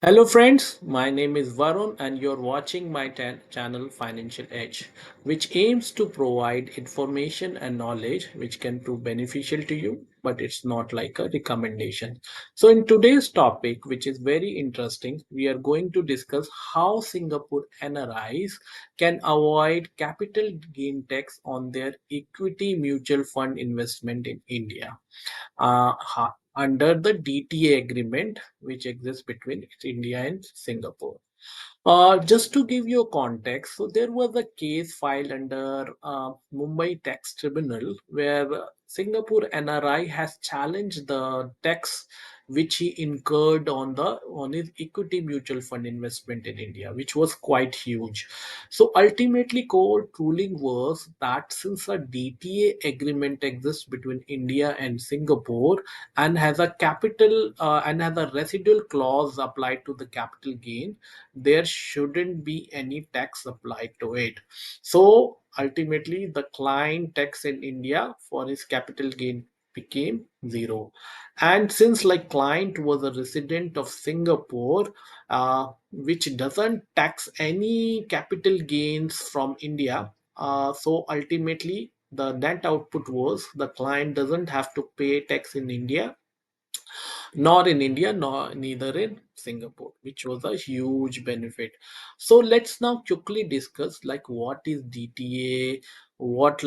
Hello, friends. My name is Varun, and you're watching my channel Financial Edge, which aims to provide information and knowledge which can prove beneficial to you, but it's not like a recommendation. So, in today's topic, which is very interesting, we are going to discuss how Singapore NRIs can avoid capital gain tax on their equity mutual fund investment in India under the DTA agreement which exists between India and Singapore. Just to give you a context, so there was a case filed under Mumbai Tax Tribunal where Singapore NRI has challenged the tax which he incurred on his equity mutual fund investment in India, which was quite huge. So ultimately, court ruling was that since a DTA agreement exists between India and Singapore and has a capital and has a residual clause applied to the capital gain, there shouldn't be any tax applied to it. So ultimately, the client tax in India for his capital gain became zero. And since like client was a resident of Singapore, which doesn't tax any capital gains from India, so ultimately the net output was the client doesn't have to pay tax in India, nor in India, nor neither in Singapore, which was a huge benefit. So let's now quickly discuss like what is DTA, what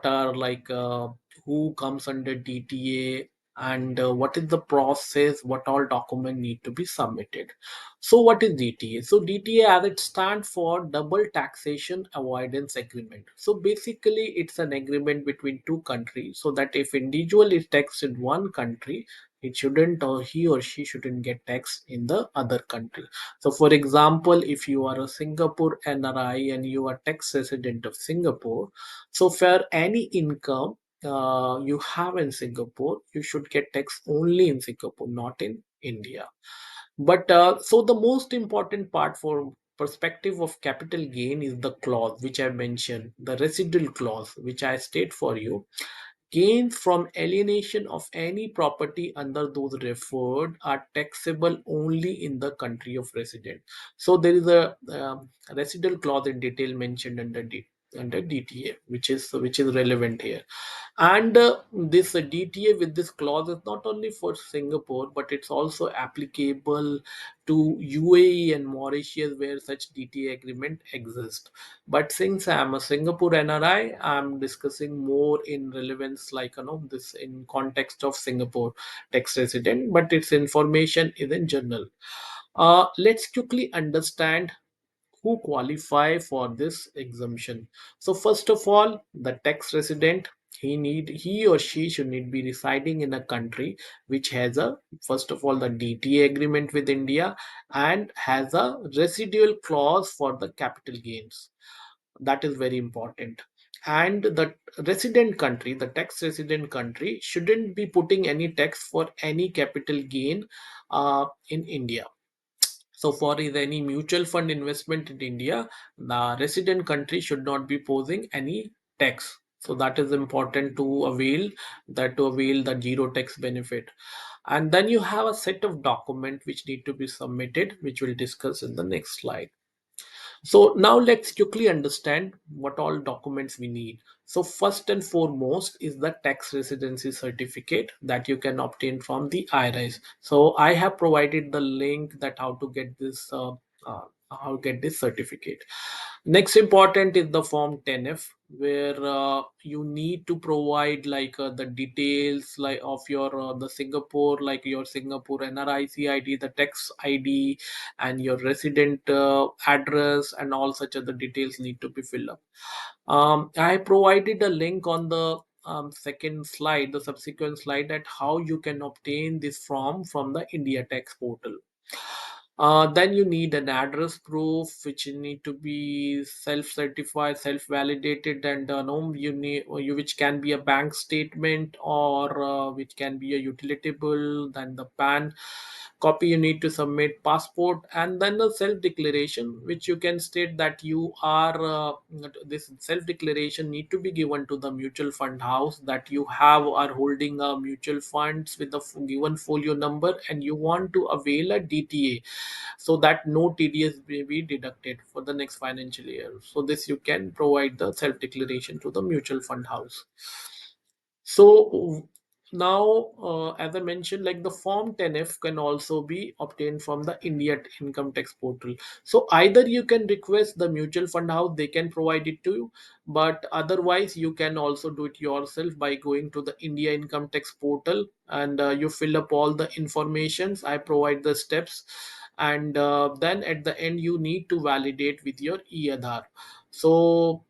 are who comes under DTA, and what is the process, what all document need to be submitted. So what is DTA? So DTA as it stands for Double Taxation Avoidance Agreement. So basically it's an agreement between two countries so that if individual is taxed in one country, it shouldn't or he or she shouldn't get taxed in the other country. So for example, if you are a Singapore NRI and you are tax resident of Singapore, so for any income you have in Singapore, you should get tax only in Singapore, not in India. But so the most important part for perspective of capital gain is the clause which I mentioned, the residual clause which I state for you. Gains from alienation of any property under those referred are taxable only in the country of residence. So there is a residual clause in detail mentioned under DTA, which is relevant here. And this DTA with this clause is not only for Singapore, but it's also applicable to UAE and Mauritius where such DTA agreement exists. But since I'm a Singapore NRI, I'm discussing more in relevance, like this in context of Singapore tax resident, but its information is in general. Let's quickly understand who qualify for this exemption. So first of all, the tax resident, he or she should need be residing in a country which has a, first of all, the DTA agreement with India and has a residual clause for the capital gains. That is very important. And the resident country, the tax resident country, shouldn't be putting any tax for any capital gain in India. So for is any mutual fund investment in India, the resident country should not be posing any tax. So that is important to avail the zero tax benefit. And then you have a set of documents which need to be submitted, which we'll discuss in the next slide. So now let's quickly understand what all documents we need. So first and foremost is the tax residency certificate that you can obtain from the IRAS. So I have provided the link that how to get this certificate. Next important is the form 10F, where you need to provide the details like of your the Singapore, like your Singapore NRIC ID, the tax ID, and your resident address, and all such other details need to be filled up. I provided a link on the second slide, the subsequent slide, at how you can obtain this form from the India Tax portal. Then you need an address proof, which you need to be self-certified, self-validated, and no, which can be a bank statement or which can be a utility bill. Then the PAN copy you need to submit, passport, and then the self-declaration, which you can state that you are. This self-declaration need to be given to the mutual fund house that you are holding a mutual funds with the given folio number, and you want to avail a DTA so that no TDS may be deducted for the next financial year. So this you can provide the self declaration to the mutual fund house. So now, as I mentioned, like the Form 10F can also be obtained from the India Income Tax Portal. So either you can request the mutual fund house, they can provide it to you, but otherwise you can also do it yourself by going to the India Income Tax Portal, and you fill up all the informations. I provide the steps, and then at the end you need to validate with your e-Aadhaar. So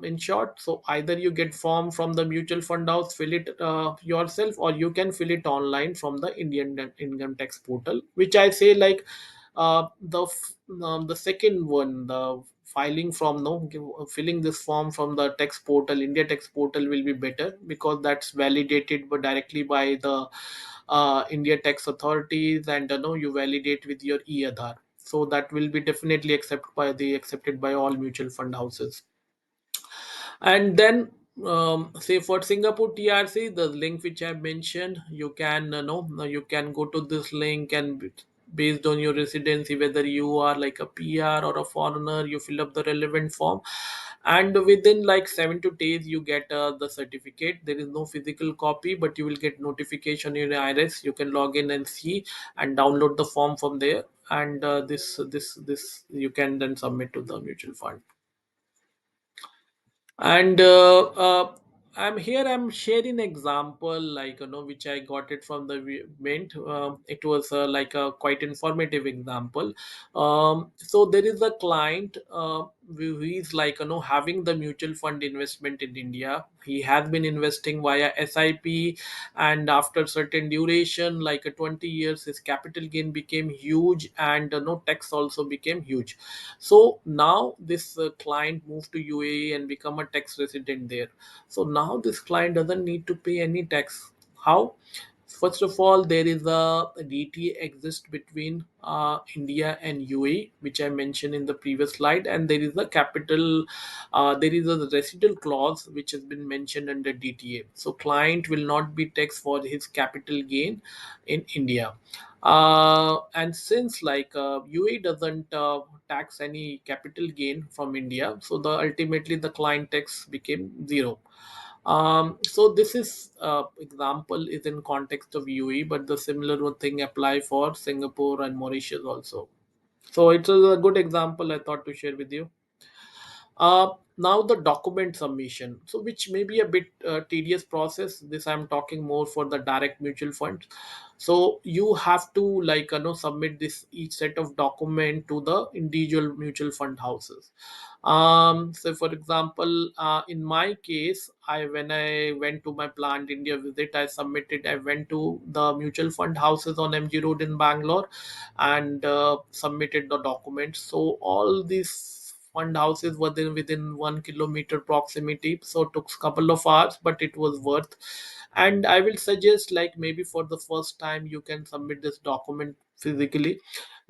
in short, so either you get form from the mutual fund house, fill it yourself, or you can fill it online from the Indian income tax portal, which I say like the second one, the filing from no filling this form from the tax portal, India tax portal, will be better because that's validated but directly by the India tax authorities, and no, you validate with your e-Aadhaar. So that will be definitely accepted by all mutual fund houses. And then say for Singapore TRC, the link which I mentioned, you can know you can go to this link, and based on your residency, whether you are like a PR or a foreigner, you fill up the relevant form, and within like 7 to 8 days you get the certificate. There is no physical copy, but you will get notification in your IRAS. You can log in and see and download the form from there, and this you can then submit to the mutual fund. And I'm sharing example, like which I got it from the Mint. It was like a quite informative example. So there is a client who is like having the mutual fund investment in India. He has been investing via SIP, and after certain duration, like 20 years, his capital gain became huge, and no tax also became huge. So now this client moved to UAE and become a tax resident there. So now this client doesn't need to pay any tax. How? First of all, there is a DTA exist between India and UAE, which I mentioned in the previous slide, and there is a there is a residual clause which has been mentioned under DTA. So client will not be taxed for his capital gain in India. And since like UAE doesn't tax any capital gain from India, so the ultimately the client tax became zero. So this is example is in context of UAE, but the similar one thing apply for Singapore and Mauritius also. So it was a good example I thought to share with you. Now the document submission, so which may be a bit tedious process. This I'm talking more for the direct mutual funds. So you have to like submit this each set of document to the individual mutual fund houses. So for example, in my case, I when I went to my planned India visit, I went to the mutual fund houses on MG Road in Bangalore, and submitted the documents. So all these fund houses were there within 1 kilometer proximity. So it took a couple of hours, but it was worth. And I will suggest like maybe for the first time you can submit this document physically,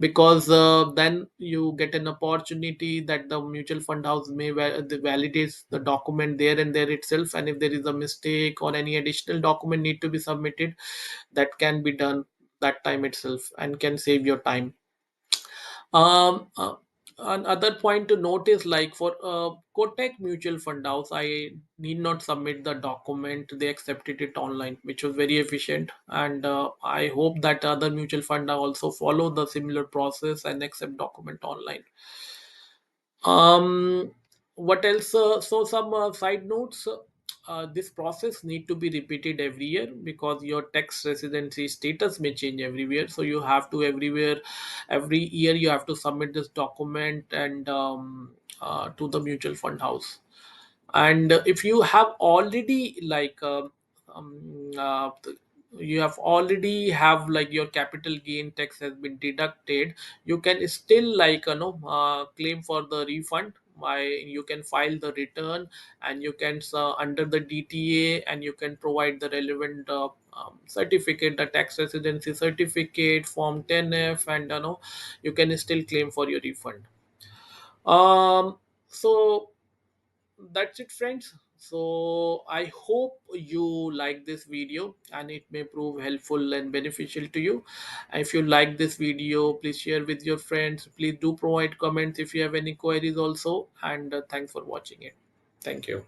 because then you get an opportunity that the mutual fund house may validates the document there and there itself, and if there is a mistake or any additional document need to be submitted, that can be done that time itself and can save your time. um Another point to note is like for Kotak mutual fund house, I need not submit the document, they accepted it online, which was very efficient, and I hope that other mutual fund also follow the similar process and accept document online. um what else? So some side notes. This process need to be repeated every year because your tax residency status may change everywhere, so you have to every year you have to submit this document, and to the mutual fund house. And if you have already like you have already have like your capital gain tax has been deducted, you can still like claim for the refund by you can file the return, and you can under the DTA, and you can provide the relevant certificate, the tax residency certificate, form 10F, and you can still claim for your refund. So that's it, friends. So I hope you like this video and it may prove helpful and beneficial to you. If you like this video, please share with your friends. Please do provide comments if you have any queries also. And thanks for watching it. Thank you.